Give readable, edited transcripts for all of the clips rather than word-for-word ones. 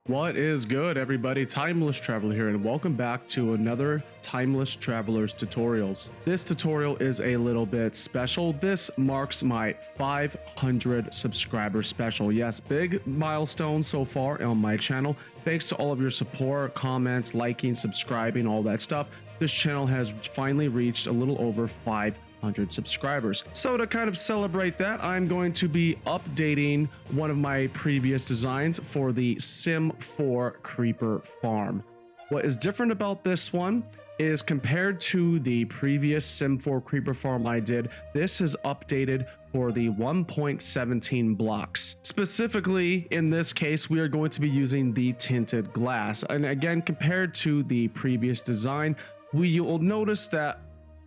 What is good, everybody? Timeless Traveler here, and welcome back to another Timeless Travelers tutorials. This tutorial is a little bit special. This marks my 500 subscriber special. Yes, big milestone so far on my channel. Thanks to all of your support, comments, liking, subscribing, all that stuff. This channel has finally reached a little over 500 subscribers. So to kind of celebrate that, I'm going to be updating one of my previous designs for the Sim 4 Creeper Farm. What is different about this one is compared to the previous Sim 4 Creeper Farm I did, this is updated for the 1.17 blocks. Specifically, in this case, we are going to be using the Tinted Glass. And again, compared to the previous design, you'll notice that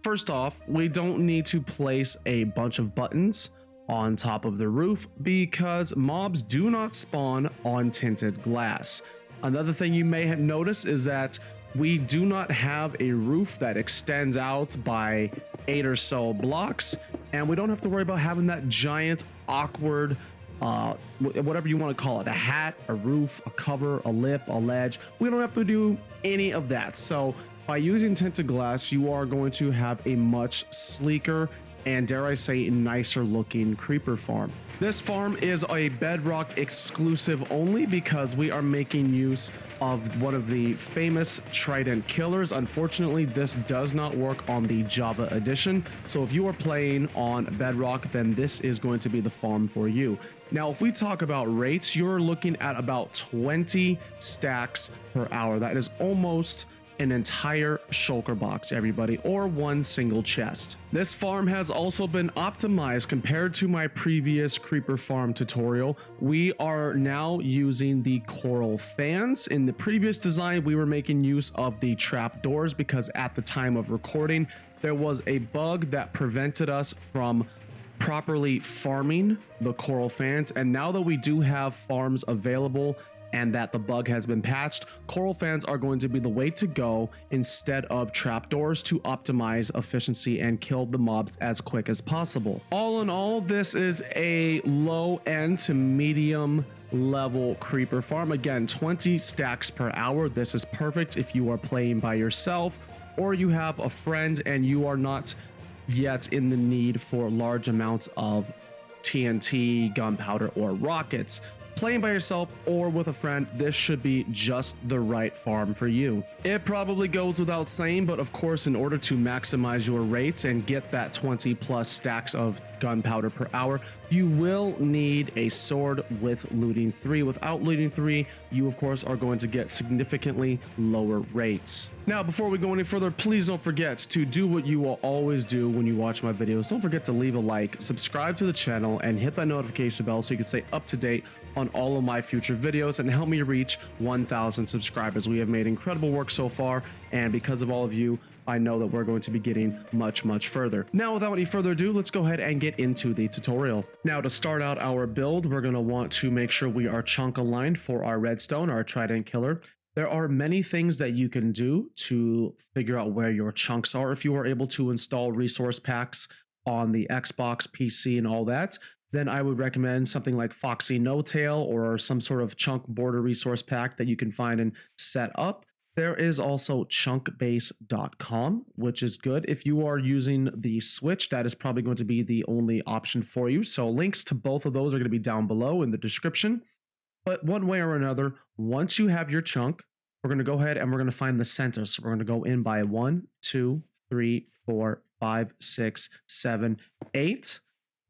first off, we don't need to place a bunch of buttons on top of the roof because mobs do not spawn on tinted glass. Another thing you may have noticed is that we do not have a roof that extends out by 8 or so blocks, and we don't have to worry about having that giant awkward whatever you want to call it, a hat, a roof, a cover, a lip, a ledge. We don't have to do any of that. So by using tinted glass, you are going to have a much sleeker and, dare I say, nicer looking creeper farm. This farm is a Bedrock exclusive only because we are making use of one of the famous Trident Killers. Unfortunately, this does not work on the Java edition. So if you are playing on Bedrock, then this is going to be the farm for you. Now, if we talk about rates, you're looking at about 20 stacks per hour. That is almost an entire shulker box, everybody, or one single chest. This farm has also been optimized compared to my previous creeper farm tutorial. We are now using the coral fans. In the previous design, we were making use of the trapdoors because at the time of recording, there was a bug that prevented us from properly farming the coral fans. And now that we do have farms available and that the bug has been patched, coral fans are going to be the way to go instead of trapdoors to optimize efficiency and kill the mobs as quick as possible. All in all, this is a low end to medium level creeper farm. Again, 20 stacks per hour. This is perfect if you are playing by yourself or you have a friend and you are not yet in the need for large amounts of TNT, gunpowder, or rockets. Playing by yourself or with a friend, this should be just the right farm for you. It probably goes without saying, but of course, in order to maximize your rates and get that 20 plus stacks of gunpowder per hour, you will need a sword with looting 3. Without looting 3, you of course are going to get significantly lower rates. Now, before we go any further, please don't forget to do what you will always do when you watch my videos. Don't forget to leave a like, subscribe to the channel, and hit that notification bell so you can stay up to date on all of my future videos and help me reach 1,000 subscribers. We have made incredible work so far, and because of all of you, I know that we're going to be getting much further. Now, without any further ado, let's go ahead and get into the tutorial. Now, to start out our build, we're going to want to make sure we are chunk aligned for our redstone, our Trident Killer. There are many things that you can do to figure out where your chunks are. If you are able to install resource packs on the Xbox, PC, and all that, then I would recommend something like Foxy No Tail or some sort of chunk border resource pack that you can find and set up. There is also chunkbase.com, which is good. If you are using the Switch, that is probably going to be the only option for you. So links to both of those are going to be down below in the description. But one way or another, once you have your chunk, we're going to go ahead and we're going to find the center. So we're going to go in by 1, 2, 3, 4, 5, 6, 7, 8,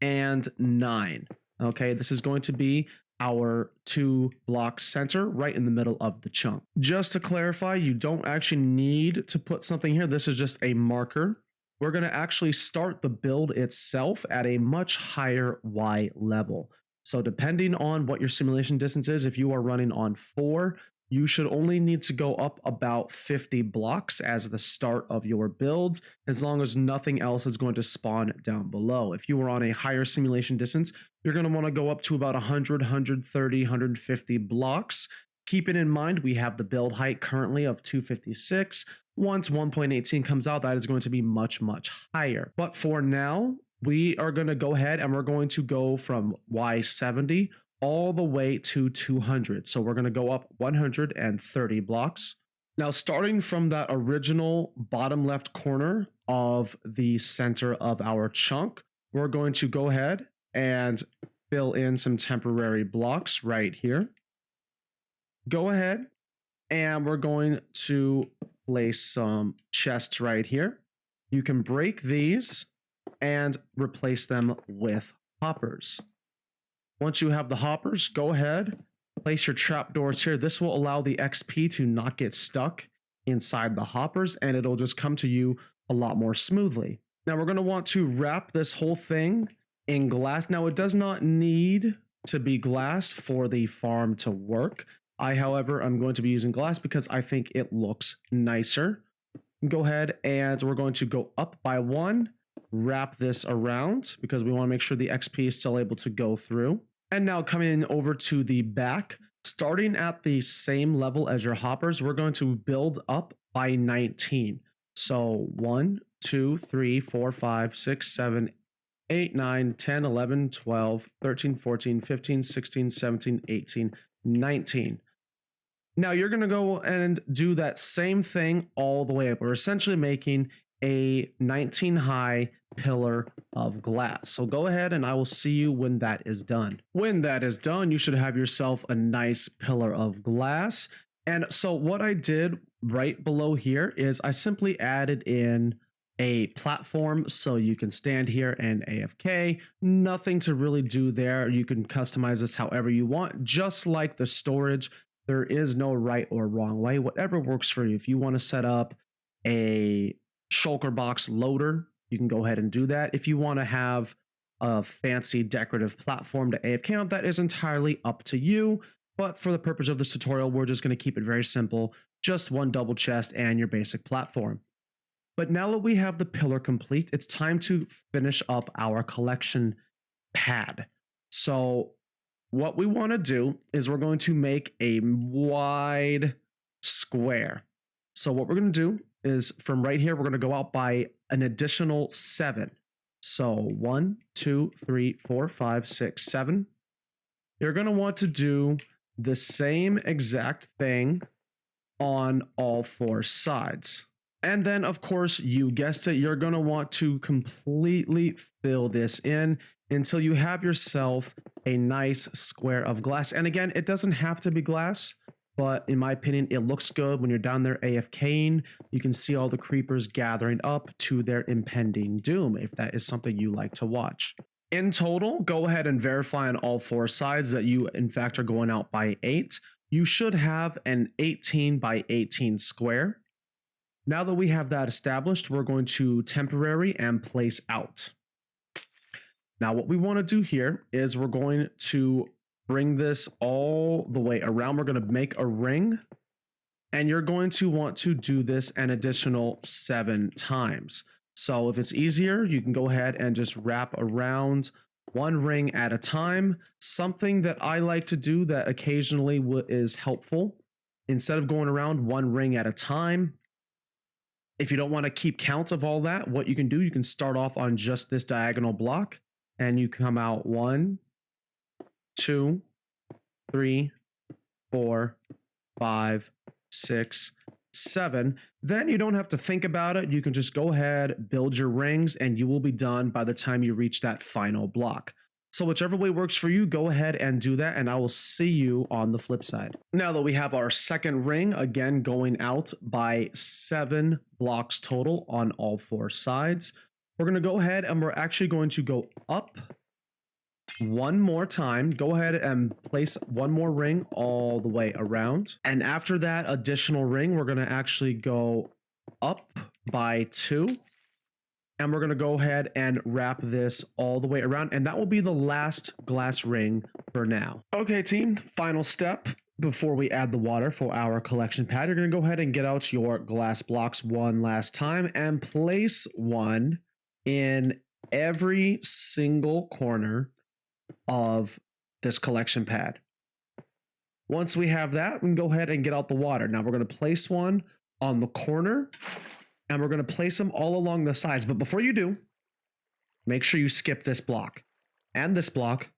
and 9. Okay, this is going to be our 2-block center right in the middle of the chunk. Just to clarify, you don't actually need to put something here. This is just a marker. We're going to actually start the build itself at a much higher Y level. So depending on what your simulation distance is, if you are running on 4, you should only need to go up about 50 blocks as the start of your build, as long as nothing else is going to spawn down below. If you are on a higher simulation distance, you're going to want to go up to about 100, 130, 150 blocks. Keeping in mind, we have the build height currently of 256. Once 1.18 comes out, that is going to be much higher. But for now, we are going to go ahead and we're going to go from Y70 all the way to 200. So we're going to go up 130 blocks. Now, starting from that original bottom left corner of the center of our chunk, we're going to go ahead and fill in some temporary blocks right here. Go ahead and we're going to place some chests right here. You can break these and replace them with hoppers. Once you have the hoppers, go ahead, place your trapdoors here. This will allow the XP to not get stuck inside the hoppers, and it'll just come to you a lot more smoothly. Now we're going to want to wrap this whole thing in glass. Now it does not need to be glass for the farm to work. I, however, am going to be using glass because I think it looks nicer. Go ahead and we're going to go up by 1, wrap this around because we want to make sure the XP is still able to go through. And now coming over to the back, starting at the same level as your hoppers, we're going to build up by 19. So 1, 2, 3, 4, 5, 6, 7, 8, 9, 10, 11, 12, 13, 14, 15, 16, 17, 18, 19. Now you're going to go and do that same thing all the way up. We're essentially making a 19 high pillar of glass. So go ahead and I will see you when that is done. When that is done, you should have yourself a nice pillar of glass. And so what I did right below here is I simply added in a platform so you can stand here and AFK. Nothing to really do there. You can customize this however you want, just like the storage. There is no right or wrong way, whatever works for you. If you want to set up a shulker box loader, you can go ahead and do that. If you want to have a fancy decorative platform to AFK on, that is entirely up to you. But for the purpose of this tutorial, we're just going to keep it very simple. Just one double chest and your basic platform. But now that we have the pillar complete, it's time to finish up our collection pad. So what we want to do is we're going to make a wide square. So what we're going to do is from right here, we're going to go out by an additional 7. So 1, 2, 3, 4, 5, 6, 7. You're going to want to do the same exact thing on all 4 sides. And then, of course, you guessed it, you're going to want to completely fill this in until you have yourself a nice square of glass. And again, it doesn't have to be glass, but in my opinion, it looks good when you're down there AFKing. You can see all the creepers gathering up to their impending doom, if that is something you like to watch. In total, go ahead and verify on all 4 sides that you, in fact, are going out by 8. You should have an 18 by 18 square. Now that we have that established, we're going to temporary and place out. Now what we want to do here is we're going to bring this all the way around. We're going to make a ring, and you're going to want to do this an additional 7 times. So if it's easier, you can go ahead and just wrap around one ring at a time. Something that I like to do that occasionally is helpful, instead of going around one ring at a time, if you don't want to keep count of all that, what you can do, you can start off on just this diagonal block and you come out 1, 2, 3, 4, 5, 6, 7. Then you don't have to think about it. You can just go ahead, build your rings, and you will be done by the time you reach that final block. So whichever way works for you, go ahead and do that, and I will see you on the flip side. Now that we have our second ring, again going out by 7 blocks total on all 4 sides, we're going to go ahead and we're actually going to go up one more time. Go ahead and place one more ring all the way around. And after that additional ring, we're going to actually go up by 2. And we're going to go ahead and wrap this all the way around. And that will be the last glass ring for now. Okay, team, final step before we add the water for our collection pad. You're going to go ahead and get out your glass blocks one last time and place one in every single corner of this collection pad. Once we have that, we can go ahead and get out the water. Now we're going to place one on the corner, and we're going to place them all along the sides. But before you do, make sure you skip this block and this block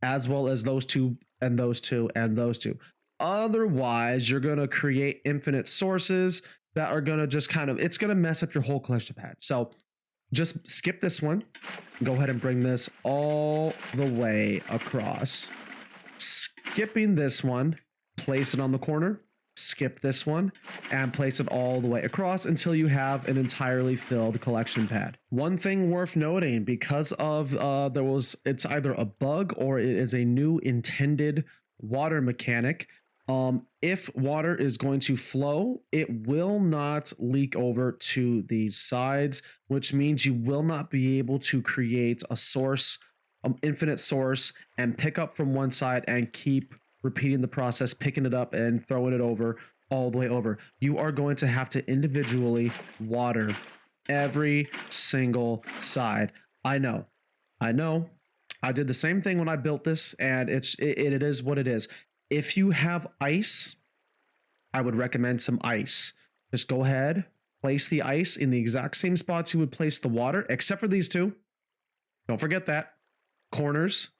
as well as those two and those two and those two. Otherwise, you're going to create infinite sources that are going to just kind of, it's going to mess up your whole collection pad. So just skip this one. Go ahead and bring this all the way across. Skipping this one, place it on the corner, skip this one, and place it all the way across until you have an entirely filled collection pad. One thing worth noting, because of it's either a bug or it is a new intended water mechanic. If water is going to flow, it will not leak over to these sides, which means you will not be able to create a source, infinite source, and pick up from one side and keep repeating the process, picking it up and throwing it over all the way over. You are going to have to individually water every single side. I know. I did the same thing when I built this, and it is what it is. If you have ice, I would recommend some ice. Just go ahead, place the ice in the exact same spots you would place the water, except for these two. Don't forget that. Corners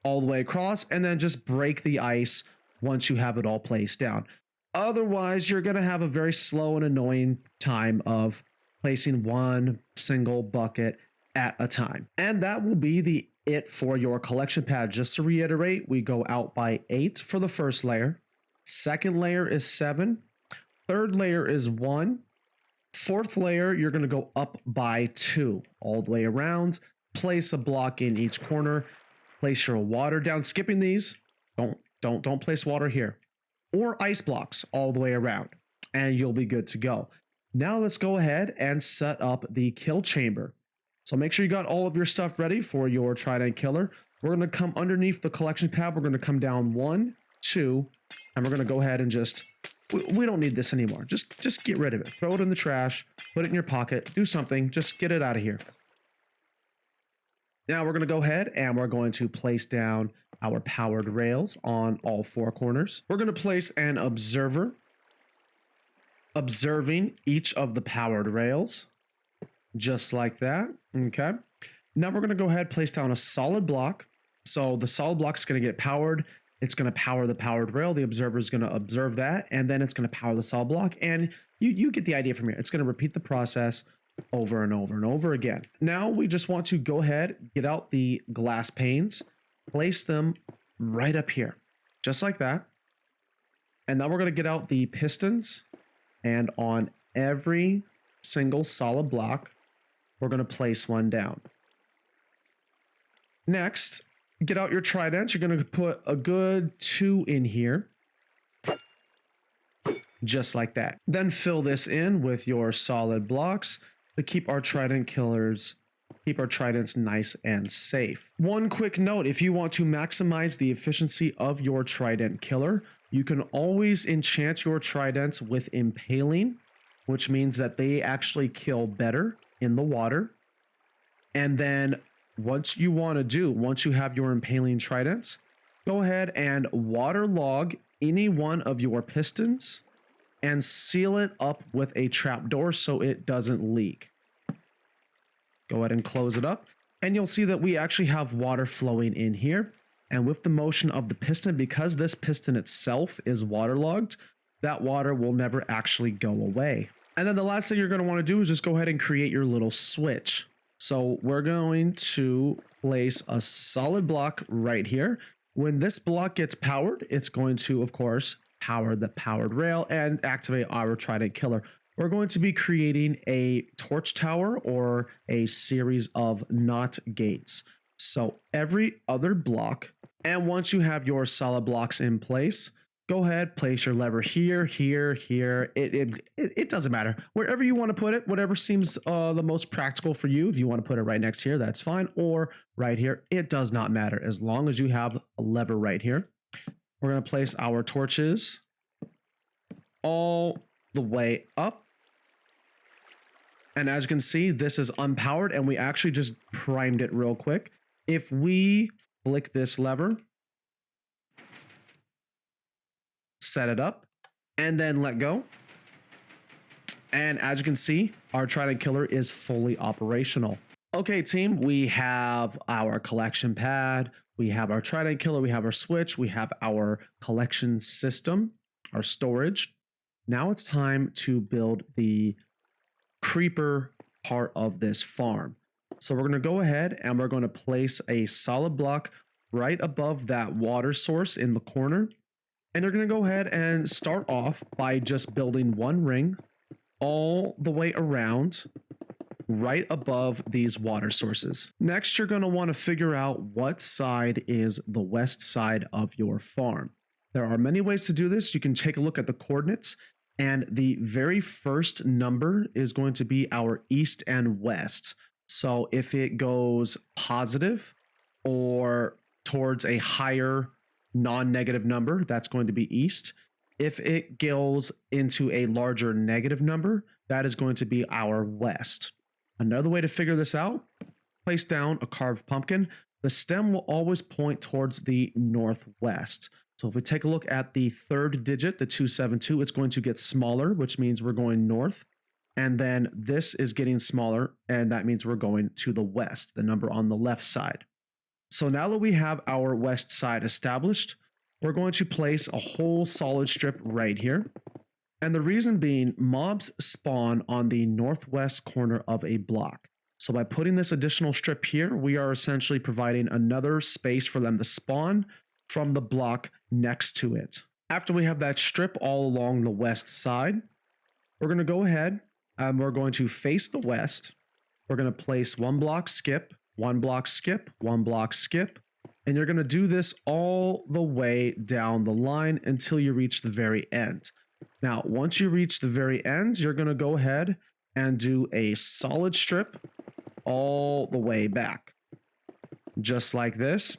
all the way across, and then just break the ice once you have it all placed down. Otherwise, you're going to have a very slow and annoying time of placing one single bucket at a time. And that will be it for your collection pad. Just to reiterate, we go out by 8 for the first layer. Second layer is 7. Third layer is 1. Fourth layer, you're going to go up by 2 all the way around. Place a block in each corner. Place your water down. Skipping these. Don't place water here. Or ice blocks all the way around. And you'll be good to go. Now let's go ahead and set up the kill chamber. So make sure you got all of your stuff ready for your Trident Killer. We're going to come underneath the collection pad. We're going to come down 1, 2, and we're going to go ahead and just, we don't need this anymore. Just get rid of it. Throw it in the trash, put it in your pocket, do something, just get it out of here. Now we're going to go ahead and we're going to place down our powered rails on all 4 corners. We're going to place an observer observing each of the powered rails. Just like that. Okay. Now we're going to go ahead and place down a solid block. So the solid block is going to get powered. It's going to power the powered rail. The observer is going to observe that. And then it's going to power the solid block. And you get the idea from here. It's going to repeat the process over and over and over again. Now we just want to go ahead, get out the glass panes, place them right up here. Just like that. And now we're going to get out the pistons. And on every single solid block, we're going to place one down. Next, get out your tridents. You're going to put a good 2 in here. Just like that. Then fill this in with your solid blocks to keep our Trident Killers, keep our tridents nice and safe. One quick note, if you want to maximize the efficiency of your Trident Killer, you can always enchant your tridents with impaling, which means that they actually kill better in the water. And then once you have your impaling tridents, go ahead and waterlog any one of your pistons and seal it up with a trapdoor so it doesn't leak. Go ahead and close it up, and you'll see that we actually have water flowing in here. And with the motion of the piston, because this piston itself is waterlogged, that water will never actually go away. And then the last thing you're going to want to do is just go ahead and create your little switch. So we're going to place a solid block right here. When this block gets powered, it's going to, of course, power the powered rail and activate our Trident Killer. We're going to be creating a torch tower or a series of NOT gates. So every other block, and once you have your solid blocks in place, go ahead, place your lever here, here, here. It doesn't matter. Wherever you want to put it, whatever seems the most practical for you. If you want to put it right next here, that's fine. Or right here, it does not matter. As long as you have a lever right here. We're going to place our torches all the way up. And as you can see, this is unpowered, and we actually just primed it real quick. If we flick this lever, set it up, and then let go. And as you can see, our Trident Killer is fully operational. Okay, team, we have our collection pad. We have our Trident Killer, we have our switch, we have our collection system, our storage. Now it's time to build the creeper part of this farm. So we're going to go ahead and we're going to place a solid block right above that water source in the corner. And you're going to go ahead and start off by just building one ring all the way around right above these water sources. Next, you're going to want to figure out what side is the west side of your farm. There are many ways to do this. You can take a look at the coordinates, and the very first number is going to be our east and west. So if it goes positive or towards a higher non-negative number, that's going to be east. If it goes into a larger negative number, that is going to be our west. Another way to figure this out, place down a carved pumpkin. The stem will always point towards the northwest. So if we take a look at the third digit, the 272, it's going to get smaller, which means we're going north. And then this is getting smaller, and that means we're going to the west, the number on the left side. So now that we have our west side established, we're going to place a whole solid strip right here. And the reason being, mobs spawn on the northwest corner of a block. So by putting this additional strip here, we are essentially providing another space for them to spawn from the block next to it. After we have that strip all along the west side, we're going to go ahead and we're going to face the west. We're going to place one block skip, one block skip, one block skip. And you're going to do this all the way down the line until you reach the very end. Now, once you reach the very end, you're going to go ahead and do a solid strip all the way back, just like this.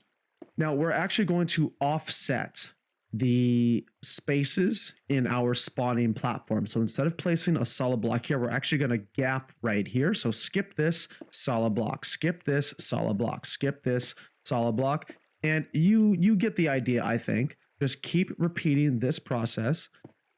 Now, we're actually going to offset the spaces in our spawning platform. So instead of placing a solid block here, we're actually going to gap right here. So skip this solid block, skip this solid block, skip this solid block. And you get the idea, I think. Just keep repeating this process.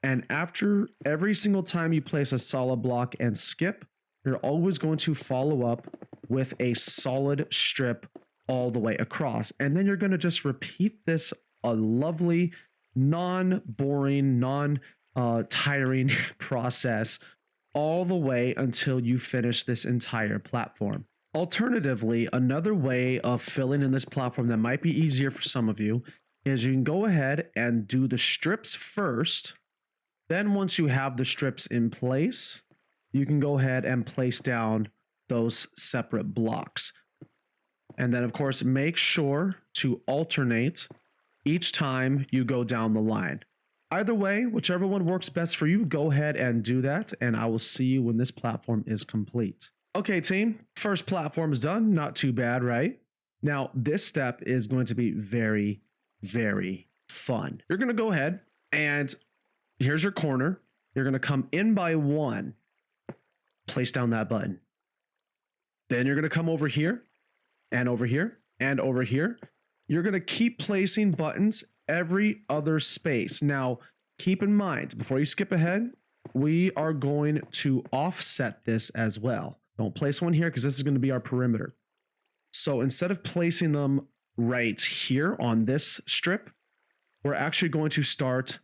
And after every single time you place a solid block and skip, you're always going to follow up with a solid strip all the way across. And then you're going to just repeat this a lovely, non-boring, non-tiring process all the way until you finish this entire platform. Alternatively, another way of filling in this platform that might be easier for some of you is you can go ahead and do the strips first. Then once you have the strips in place, you can go ahead and place down those separate blocks. And then, of course, make sure to alternate each time you go down the line. Either way, whichever one works best for you, go ahead and do that, and I will see you when this platform is complete. Okay, team, first platform is done. Not too bad, right? Now, this step is going to be very, very fun. You're going to go ahead and here's your corner. You're going to come in by one, place down that button. Then you're going to come over here and over here and over here. You're going to keep placing buttons every other space. Now, keep in mind, before you skip ahead, we are going to offset this as well. Don't place one here because this is going to be our perimeter. So instead of placing them right here on this strip, we're actually going to start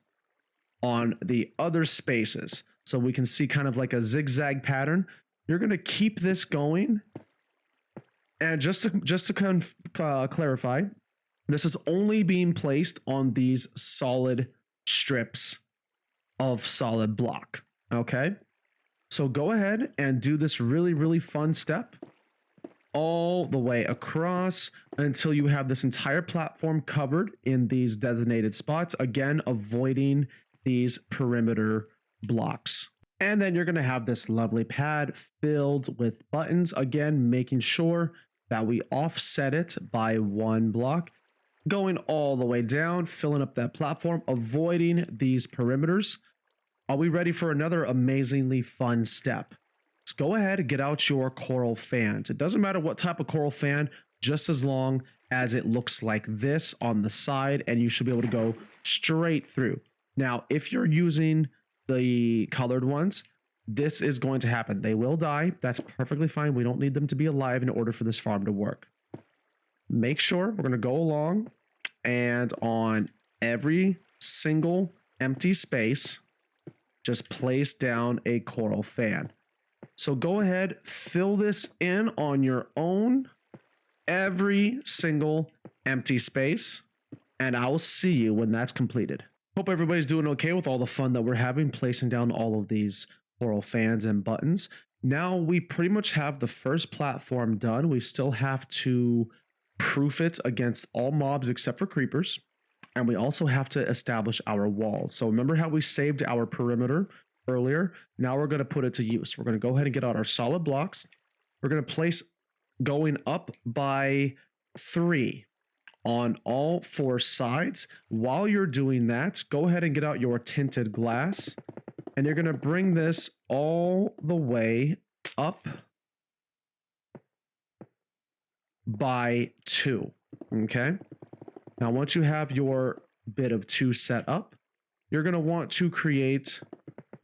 on the other spaces. So we can see kind of like a zigzag pattern. You're going to keep this going. And just to clarify, this is only being placed on these solid strips of solid block. Okay? So go ahead and do this really, really fun step all the way across until you have this entire platform covered in these designated spots. Again, avoiding these perimeter blocks. And then you're going to have this lovely pad filled with buttons. Again, making sure that we offset it by one block. Going all the way down, filling up that platform, avoiding these perimeters. Are we ready for another amazingly fun step? Let's go ahead and get out your coral fans. It doesn't matter what type of coral fan, just as long as it looks like this on the side, and you should be able to go straight through. Now, if you're using the colored ones, this is going to happen. They will die. That's perfectly fine. We don't need them to be alive in order for this farm to work. make sure we're going to go along and on every single empty space, just place down a coral fan. So go ahead, fill this in on your own, every single empty space, and I'll see you when that's completed. Hope everybody's doing okay with all the fun that we're having placing down all of these coral fans and buttons. Now we pretty much have the first platform done. We still have to proof it against all mobs except for creepers. And we also have to establish our walls. So remember how we saved our perimeter earlier? Now we're going to put it to use. We're going to go ahead and get out our solid blocks. We're going to place going up by 3 on all 4 sides. While you're doing that, go ahead and get out your tinted glass. And you're going to bring this all the way up by 2. Okay. Now, once you have your bit of 2 set up, you're going to want to create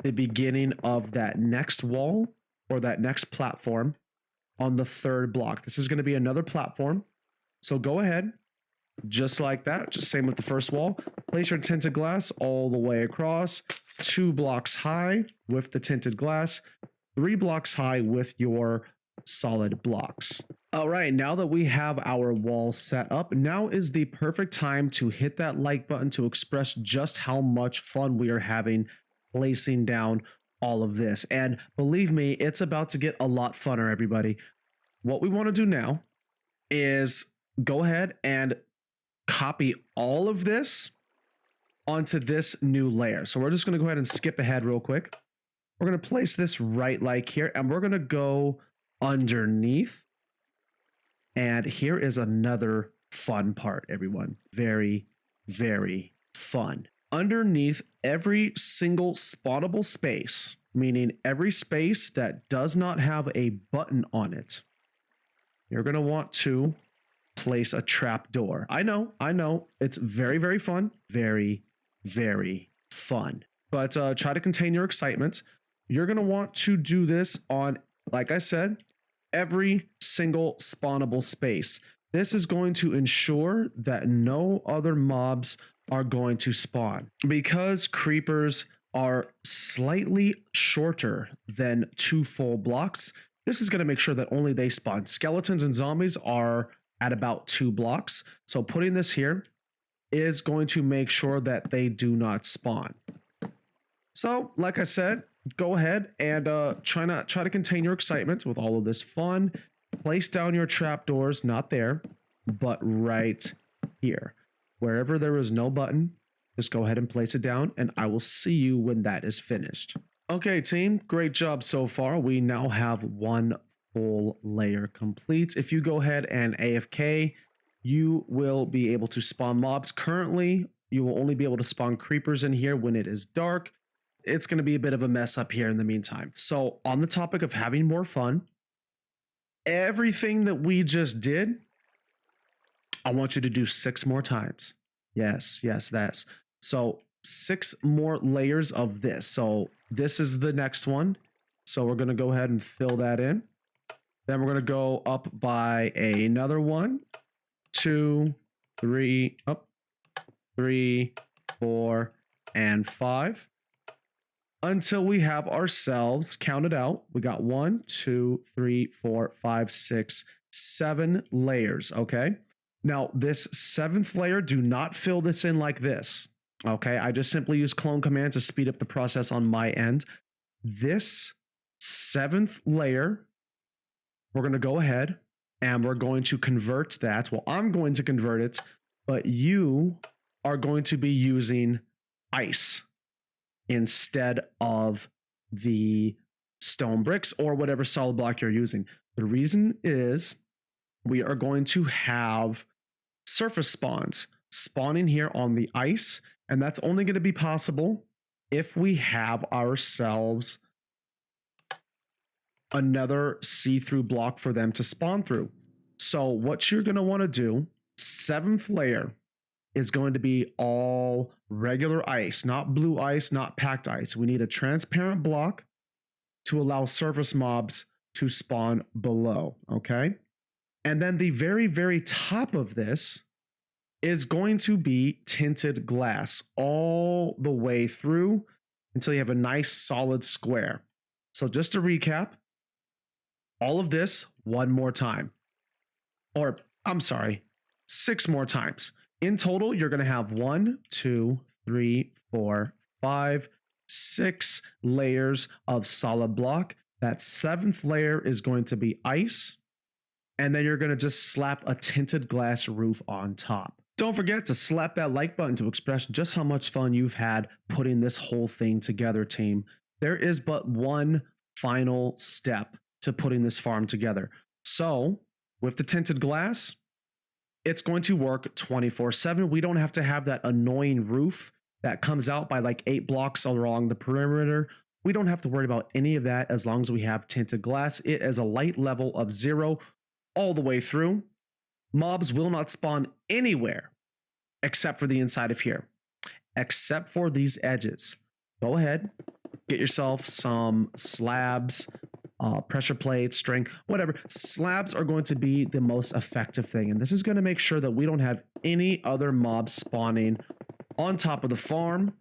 the beginning of that next wall or that next platform on the 3rd block. This is going to be another platform. So go ahead, just like that, just same with the first wall. Place your tinted glass all the way across, 2 blocks high with the tinted glass, 3 blocks high with your solid blocks. All right, now that we have our wall set up, now is the perfect time to hit that like button to express just how much fun we are having placing down all of this. And believe me, it's about to get a lot funner, everybody. What we want to do now is go ahead and copy all of this onto this new layer. So we're just going to go ahead and skip ahead real quick. We're going to place this right like here, and we're going to go underneath. And here is another fun part, everyone. Very, very fun. Underneath every single spawnable space, meaning every space that does not have a button on it, you're going to want to place a trapdoor. I know. It's very, very fun. Very, very fun. But try to contain your excitement. You're going to want to do this on, like I said, every single spawnable space. This is going to ensure that no other mobs are going to spawn. Because creepers are slightly shorter than 2 full blocks, this is going to make sure that only they spawn. Skeletons and zombies are at about 2 blocks. So putting this here is going to make sure that they do not spawn. So, like I said, go ahead and try to contain your excitement with all of this fun. Place down your trapdoors, not there, but right here. Wherever there is no button, just go ahead and place it down, and I will see you when that is finished. Okay, team, great job so far. We now have 1 full layer complete. If you go ahead and AFK, you will be able to spawn mobs. Currently, you will only be able to spawn creepers in here when it is dark. It's going to be a bit of a mess up here in the meantime. So on the topic of having more fun, everything that we just did, I want you to do 6 more times. Yes, that's. So 6 more layers of this. So this is the next one. So we're going to go ahead and fill that in. Then we're going to go up by another 1, 2, 3, up, 3, 4, and 5. Until we have ourselves counted out. We got 1, 2, 3, 4, 5, 6, 7 layers. Okay. Now, this 7th layer, do not fill this in like this. Okay. I just simply use clone command to speed up the process on my end. This 7th layer, we're going to go ahead and we're going to convert that. Well, I'm going to convert it, but you are going to be using ice instead of the stone bricks or whatever solid block you're using. The reason is we are going to have surface spawns spawning here on the ice, and that's only going to be possible if we have ourselves another see-through block for them to spawn through. So what you're going to want to do, 7th layer, is going to be all regular ice, not blue ice, not packed ice. We need a transparent block to allow surface mobs to spawn below, okay? And then the very, very top of this is going to be tinted glass all the way through until you have a nice solid square. So just to recap, all of this one more time. Or I'm sorry, 6 more times. In total, you're going to have 1, 2, 3, 4, 5, 6 layers of solid block. That 7th layer is going to be ice. And then you're going to just slap a tinted glass roof on top. Don't forget to slap that like button to express just how much fun you've had putting this whole thing together, team. There is but one final step to putting this farm together. So with the tinted glass, it's going to work 24/7. We don't have to have that annoying roof that comes out by like 8 blocks along the perimeter. We don't have to worry about any of that as long as we have tinted glass. It is a light level of 0 all the way through. Mobs will not spawn anywhere except for the inside of here, except for these edges. Go ahead, get yourself some slabs, pressure plates, string, whatever. Slabs are going to be the most effective thing, and this is going to make sure that we don't have any other mobs spawning on top of the farm,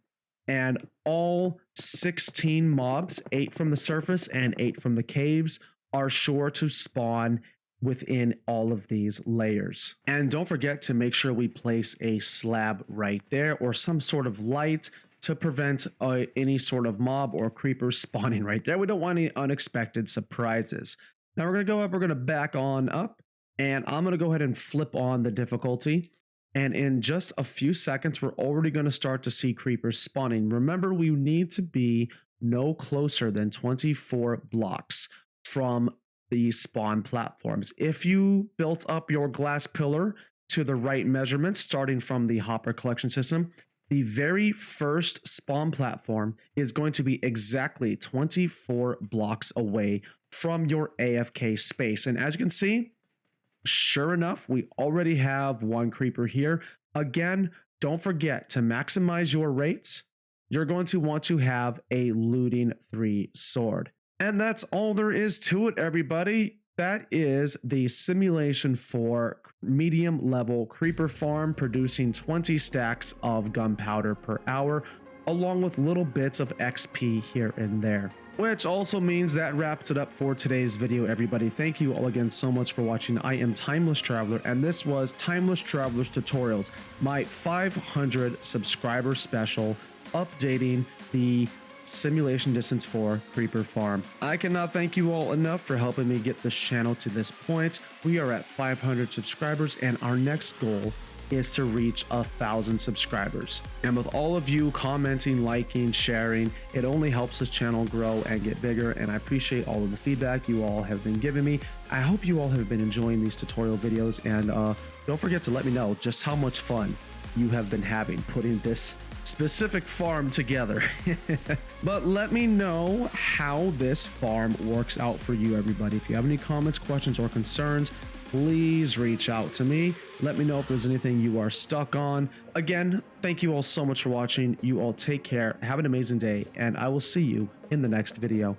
and all 16 mobs, 8 from the surface and 8 from the caves, are sure to spawn within all of these layers. And don't forget to make sure we place a slab right there or some sort of light to prevent any sort of mob or creeper spawning right there. We don't want any unexpected surprises. Now we're going to go up, we're going to back on up, and I'm going to go ahead and flip on the difficulty. And in just a few seconds, we're already going to start to see creepers spawning. Remember, we need to be no closer than 24 blocks from the spawn platforms. If you built up your glass pillar to the right measurements, starting from the hopper collection system, the very first spawn platform is going to be exactly 24 blocks away from your AFK space. And as you can see, sure enough, we already have one creeper here. Again, don't forget to maximize your rates. You're going to want to have a looting 3 sword. And that's all there is to it, everybody. That is the simulation for medium level creeper farm producing 20 stacks of gunpowder per hour, along with little bits of XP here and there. Which also means that wraps it up for today's video, everybody. Thank you all again so much for watching. I am Timeless Traveler, and this was Timeless Traveler's Tutorials, my 500 subscriber special, updating the simulation distance for creeper farm. I cannot thank you all enough for helping me get this channel to this point. We are at 500 subscribers, and our next goal is to reach 1,000 subscribers. And with all of you commenting, liking, sharing, it only helps this channel grow and get bigger, and I appreciate all of the feedback you all have been giving me. I hope you all have been enjoying these tutorial videos, and don't forget to let me know just how much fun you have been having putting this specific farm together. But let me know how this farm works out for you, everybody. If you have any comments, questions, or concerns, please reach out to me. Let me know if there's anything you are stuck on. Again, thank you all so much for watching. You all take care, have an amazing day, and I will see you in the next video.